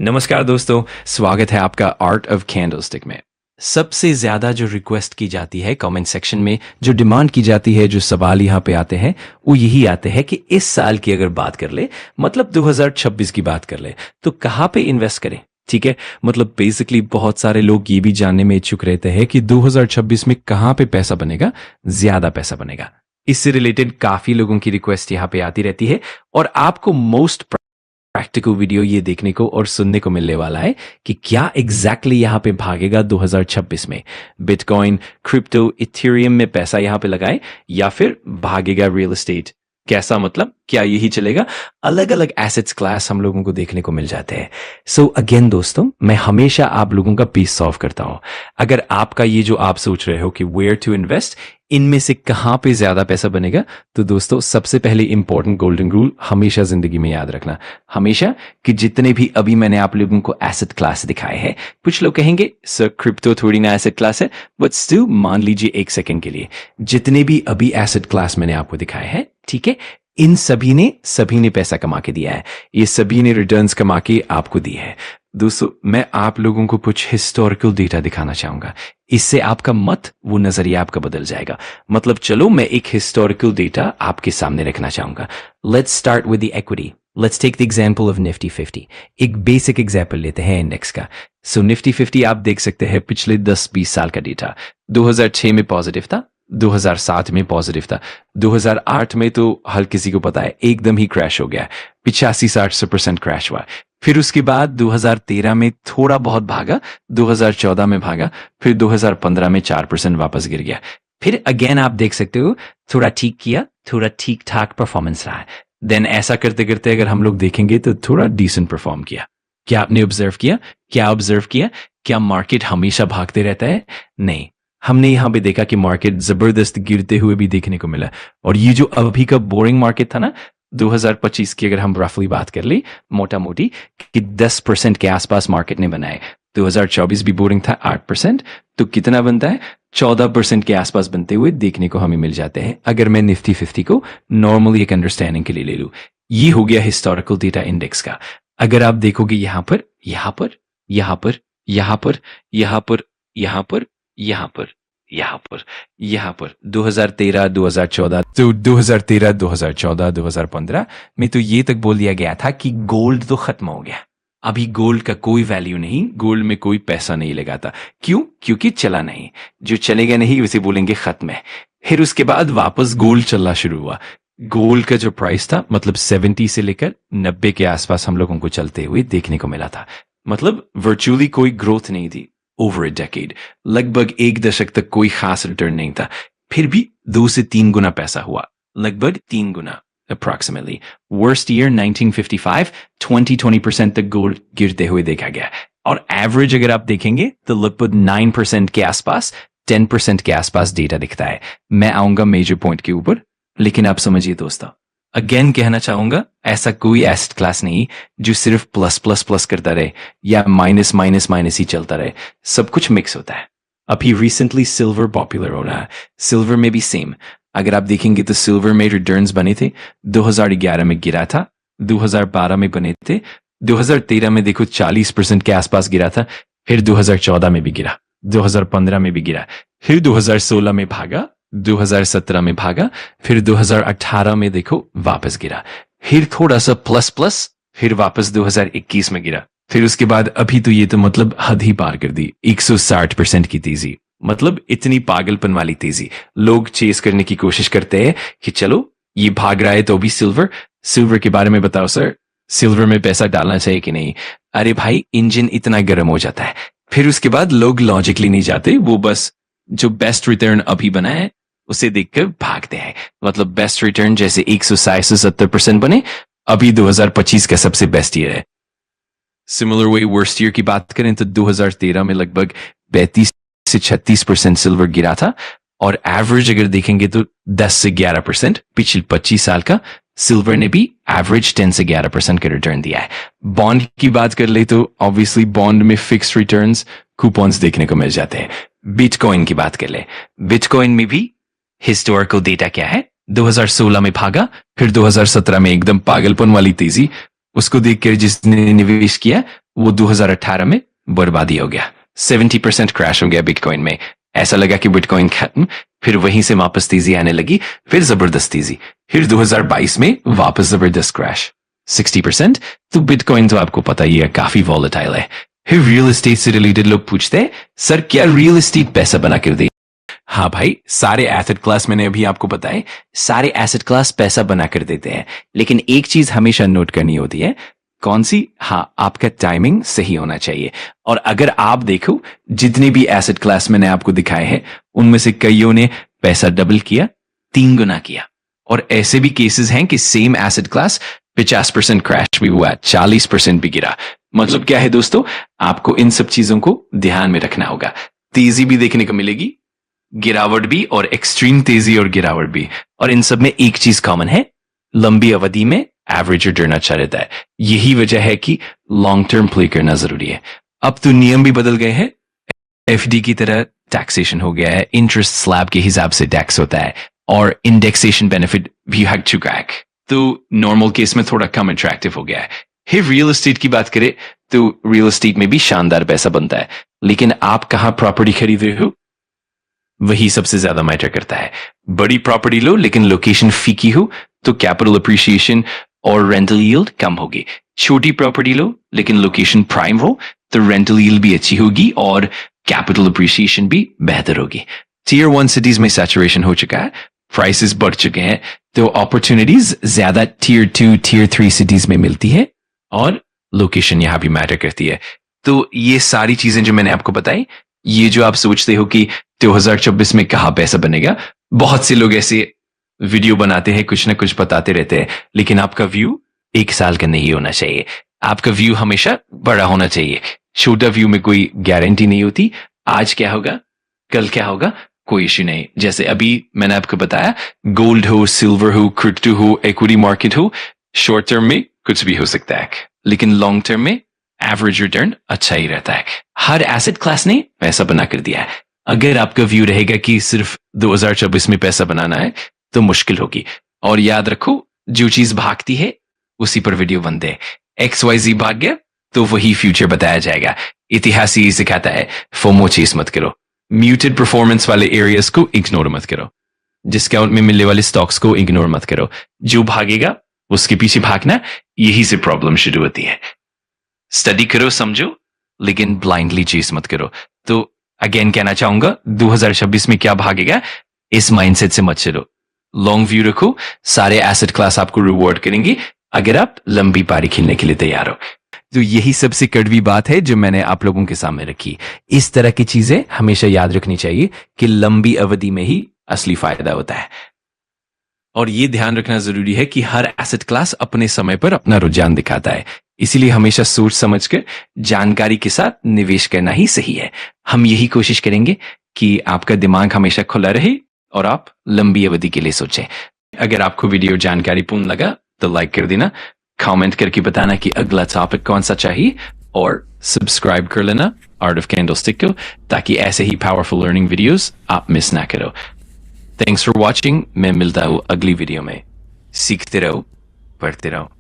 नमस्कार दोस्तों, स्वागत है आपका आर्ट ऑफ कैंडलस्टिक में। सबसे ज्यादा जो रिक्वेस्ट की जाती है कमेंट सेक्शन में, जो डिमांड की जाती है, जो सवाल यहाँ पे आते हैं वो यही आते हैं कि इस साल की अगर बात कर ले, मतलब 2026 की बात कर ले, तो कहाँ पे इन्वेस्ट करें। ठीक है, मतलब बेसिकली बहुत सारे लोग ये भी जानने में इच्छुक रहते हैं कि 2026 में कहाँ पे पैसा बनेगा, ज्यादा पैसा बनेगा। इससे रिलेटेड काफी लोगों की रिक्वेस्ट यहाँ पे आती रहती है और आपको मोस्ट प्रैक्टिकल वीडियो ये देखने को और सुनने को मिलने वाला है कि क्या एग्जैक्टली यहां पे भागेगा 2026 में। बिटकॉइन, क्रिप्टो, इथेरियम में पैसा यहां पे लगाए या फिर भागेगा रियल एस्टेट। कैसा मतलब, क्या यही चलेगा? अलग अलग एसेट्स क्लास हम लोगों को देखने को मिल जाते हैं। सो अगेन दोस्तों, मैं हमेशा आप लोगों का पीस सॉल्व करता हूं। अगर आपका ये जो आप सोच रहे हो कि वेयर टू इन्वेस्ट, इनमें से कहां पे ज्यादा पैसा बनेगा, तो दोस्तों सबसे पहले इंपॉर्टेंट गोल्डन रूल हमेशा जिंदगी में याद रखना, हमेशा, कि जितने भी अभी मैंने आप लोगों को एसेट क्लास दिखाए हैं, कुछ लोग कहेंगे सर क्रिप्टो थोड़ी ना एसेट क्लास है, बट स्टिल मान लीजिए एक सेकंड के लिए, जितने भी अभी एसेट क्लास मैंने आपको दिखाए हैं, ठीक है, इन सभी ने पैसा कमा के दिया है, ये सभी ने रिटर्न्स कमा के आपको दी है। दोस्तों मैं आप लोगों को कुछ हिस्टोरिकल डेटा दिखाना चाहूंगा, इससे आपका मत, वो नजरिया आपका बदल जाएगा। मतलब चलो मैं एक हिस्टोरिकल डेटा आपके सामने रखना चाहूंगा। Let's start with the equity. Let's take the example of Nifty 50। एक बेसिक एग्जांपल लेते हैं इंडेक्स का। सो निफ्टी 50 आप देख सकते हैं पिछले 10-20 साल का डेटा। 2006 में पॉजिटिव था, 2007 में पॉजिटिव था, 2008 में तो हर किसी को पता है एकदम ही क्रैश हो गया, 85-60% क्रैश हुआ। फिर उसके बाद 2013 में थोड़ा बहुत भागा, 2014 में भागा, फिर 2015 में 4% वापस गिर गया। फिर अगेन आप देख सकते हो थोड़ा ठीक किया, थोड़ा ठीक ठाक परफॉर्मेंस रहा है। देन ऐसा करते करते अगर हम लोग देखेंगे तो थोड़ा डिसेंट परफॉर्म किया। क्या आपने ऑब्जर्व किया? क्या ऑब्जर्व किया? क्या मार्केट हमेशा भागते रहता है? नहीं, हमने यहां पे देखा कि मार्केट जबरदस्त गिरते हुए भी देखने को मिला। और ये जो अभी का बोरिंग मार्केट था ना, 2025 की अगर हम रफली बात कर ले, मोटा मोटी, कि 10% के आसपास मार्केट ने बनाए। 2024 भी बोरिंग था, 8%, तो कितना बनता है? 14% के आसपास बनते हुए देखने को हमें मिल जाते हैं, अगर मैं निफ्टी 50 को नॉर्मली एक अंडरस्टैंडिंग के लिए ले लूं। ये हो गया हिस्टोरिकल डेटा इंडेक्स का। अगर आप देखोगे यहां पर, यहां पर, यहां पर, यहां पर, यहां पर, यहां पर, यहां पर, यहां पर, यहां पर 2013, 2014, तो 2013, 2014, 2015 में तो ये तक बोल दिया गया था कि गोल्ड तो खत्म हो गया, अभी गोल्ड का कोई वैल्यू नहीं, गोल्ड में कोई पैसा नहीं लगाता। क्यों? क्योंकि चला नहीं, जो चलेगा नहीं उसे बोलेंगे खत्म है। फिर उसके बाद वापस गोल्ड चलना शुरू हुआ। गोल्ड का जो प्राइस था, मतलब 70 से लेकर 90 के आसपास हम लोगों को चलते हुए देखने को मिला था। मतलब वर्चुअली कोई ग्रोथ नहीं थी ओवर ए डेकेड, लगभग एक दशक तक कोई खास रिटर्न नहीं था। फिर भी 2 से 3 गुना पैसा हुआ, लगभग 3 गुना अप्रॉक्सिमेटली। वर्स्ट ईयर 1955, 20% तक गोल्ड गिरते हुए देखा गया। और एवरेज अगर आप देखेंगे तो लगभग 9% के आसपास, 10% के आसपास डेटा दिखता है। मैं आऊंगा मेजर पॉइंट के ऊपर, लेकिन आप समझिए दोस्तों, अगेन कहना चाहूंगा, ऐसा कोई एसेट क्लास नहीं जो सिर्फ प्लस प्लस प्लस करता रहे या माइनस माइनस माइनस ही चलता रहे, सब कुछ मिक्स होता है। अभी रिसेंटली सिल्वर पॉपुलर हो रहा है, सिल्वर में भी सेम। अगर आप देखेंगे तो सिल्वर में रिटर्न्स बने थे, 2011 में गिरा था, 2012 में बने थे, 2013 में देखो 40% के आसपास गिरा था, फिर 2014 में भी गिरा, 2015 में भी गिरा, फिर 2016 में भागा, 2017 में भागा, फिर 2018 में देखो वापस गिरा, फिर थोड़ा सा प्लस प्लस, फिर वापस 2021 में गिरा। फिर उसके बाद अभी तो ये तो मतलब हद ही पार कर दी, 160% की तेजी। मतलब इतनी पागलपन वाली तेजी लोग चेस करने की कोशिश करते हैं कि चलो ये भाग रहा है तो भी सिल्वर के बारे में बताओ सर, सिल्वर में पैसा डालना चाहिए कि नहीं। अरे भाई, इंजन इतना गर्म हो जाता है। फिर उसके बाद लोग लॉजिकली नहीं जाते, वो बस जो बेस्ट रिटर्न अभी बना है उसे देखकर भागते हैं। मतलब बेस्ट रिटर्न जैसे 160 से 70% बने, अभी 2025 का सबसे बेस्ट ईयर है। सिमिलर वे वर्स्ट ईयर की बात करें तो 2013 में लगभग 32 से 36% सिल्वर गिरा था, और एवरेज अगर देखेंगे तो 10 से 11% पिछले 25 साल का सिल्वर ने भी एवरेज 10 से 11% का रिटर्न दिया है। बॉन्ड की बात कर ले तो ऑब्वियसली बॉन्ड में फिक्स रिटर्न्स, कूपन्स देखने को मिल जाते हैं। बिटकॉइन की बात कर ले, बिटकॉइन में भी हिस्टोरिकल डेटा क्या है, 2016 में भागा, फिर 2017 में एकदम पागलपन वाली तेजी, उसको देखकर जिसने निवेश किया वो 2018 में बर्बादी हो गया। 70% क्रैश हो गया बिटकॉइन में। ऐसा लगा कि बिटकॉइन खत्म, फिर वहीं से वापस तेजी आने लगी, फिर जबरदस्त तेजी, फिर 2022 में वापस जबरदस्त क्रैश 60%। तो बिटकॉइन तो आपको पता ही है काफी वॉलेटाइल है। फिर रियल एस्टेट से रिलेटेड लोग पूछते हैं सर क्या रियल एस्टेट पैसा बना कर दे? हाँ भाई, सारे एसेट क्लास मैंने अभी आपको बताए, सारे एसेट क्लास पैसा बना कर देते हैं, लेकिन एक चीज हमेशा नोट करनी होती है। कौन सी? हाँ, आपका टाइमिंग सही होना चाहिए। और अगर आप देखो जितने भी एसेट क्लास मैंने आपको दिखाए हैं उनमें से कईयों ने पैसा डबल किया, 3 गुना किया। और ऐसे भी केसेस हैं कि सेम एसेट क्लास 50% क्रैश भी हुआ, 40% भी गिरा। मतलब क्या है दोस्तों, आपको इन सब चीजों को ध्यान में रखना होगा। तेजी भी देखने को मिलेगी, गिरावट भी, और एक्सट्रीम तेजी और गिरावट भी। और इन सब में एक चीज कॉमन है, लंबी अवधि में एवरेज रिटर्न अच्छा रहता है। यही वजह है कि लॉन्ग टर्म प्ले करना जरूरी है। अब तो नियम भी बदल गए हैं, एफडी की तरह टैक्सेशन हो गया है, इंटरेस्ट स्लैब के हिसाब से टैक्स होता है, और इंडेक्सेशन बेनिफिट भी हैड टू क्रैक। तो नॉर्मल केस में थोड़ा कम अट्रैक्टिव हो गया है। फिर रियल एस्टेट की बात करें तो रियल एस्टेट में भी शानदार पैसा बनता है, लेकिन आप कहाँ प्रॉपर्टी खरीद रहे हो वही सबसे ज्यादा मैटर करता है। बड़ी प्रॉपर्टी लो लेकिन लोकेशन फीकी हो तो कैपिटल अप्रिसिएशन और रेंटल यील्ड कम होगी। छोटी प्रॉपर्टी लो लेकिन लोकेशन प्राइम हो तो रेंटल यील्ड भी अच्छी होगी और कैपिटल अप्रिसिएशन भी बेहतर होगी। टीयर 1 सिटीज में सैचुरेशन हो चुका है, प्राइसेस बढ़ चुके हैं, तो अपॉर्चुनिटीज ज्यादा टीयर 2 टीयर 3 सिटीज में मिलती है और लोकेशन यहां भी मैटर करती है। तो ये सारी चीजें जो मैंने आपको बताई, ये जो आप सोचते हो कि 2024 में कहाँ पैसा बनेगा, बहुत से लोग ऐसे वीडियो बनाते हैं, कुछ ना कुछ बताते रहते हैं, लेकिन आपका व्यू 1 साल का नहीं होना चाहिए। आपका व्यू हमेशा बड़ा होना चाहिए। छोटा व्यू में कोई गारंटी नहीं होती, आज क्या होगा कल क्या होगा कोई इश्यू नहीं। जैसे अभी मैंने आपको बताया, गोल्ड हो, सिल्वर हो, क्रिप्टो हो, इक्विटी मार्केट हो, शॉर्ट टर्म में कुछ भी हो सकता है, लेकिन लॉन्ग टर्म में एवरेज रिटर्न अच्छा ही रहता है। हर एसेट क्लास ने पैसा बना कर दिया है। अगर आपका व्यू रहेगा कि सिर्फ 2024 में पैसा बनाना है तो मुश्किल होगी। और याद रखो, जो चीज भागती है उसी पर वीडियो बनते हैं। XYZ भाग गया तो वही फ्यूचर बताया जाएगा। इतिहास ही सिखाता है, फोमो चेस मत करो, म्यूटेड परफॉर्मेंस वाले एरियाज को इग्नोर मत करो, डिस्काउंट में मिलने वाले स्टॉक्स को इग्नोर मत करो। जो भागेगा उसके पीछे भागना, यही से प्रॉब्लम शुरू होती है। स्टडी करो, समझो, लेकिन ब्लाइंडली चेस मत करो। तो अगेन कहना चाहूंगा, 2026 में क्या भागेगा इस माइंडसेट से मत चलो। लॉन्ग व्यू रखो, सारे एसेट क्लास आपको रिवॉर्ड करेंगे अगर आप लंबी पारी खेलने के लिए तैयार हो। तो यही सबसे कड़वी बात है जो मैंने आप लोगों के सामने रखी। इस तरह की चीजें हमेशा याद रखनी चाहिए कि लंबी अवधि में ही असली फायदा होता है। और ये ध्यान रखना जरूरी है कि हर एसेट क्लास अपने समय पर अपना रुझान दिखाता है, इसीलिए हमेशा सोच समझकर जानकारी के साथ निवेश करना ही सही है। हम यही कोशिश करेंगे कि आपका दिमाग हमेशा खुला रहे और आप लंबी अवधि के लिए सोचें। अगर आपको वीडियो जानकारीपूर्ण लगा तो लाइक कर देना, कमेंट करके बताना कि अगला टॉपिक कौन सा चाहिए, और सब्सक्राइब कर लेना आर्ट ऑफ कैंडलस्टिक को, ताकि ऐसे ही पावरफुल लर्निंग वीडियोस आप मिस ना करो। Thanks for watching. मैं मिलता हूँ अगली वीडियो में। सीखते रहो, पढ़ते रहो।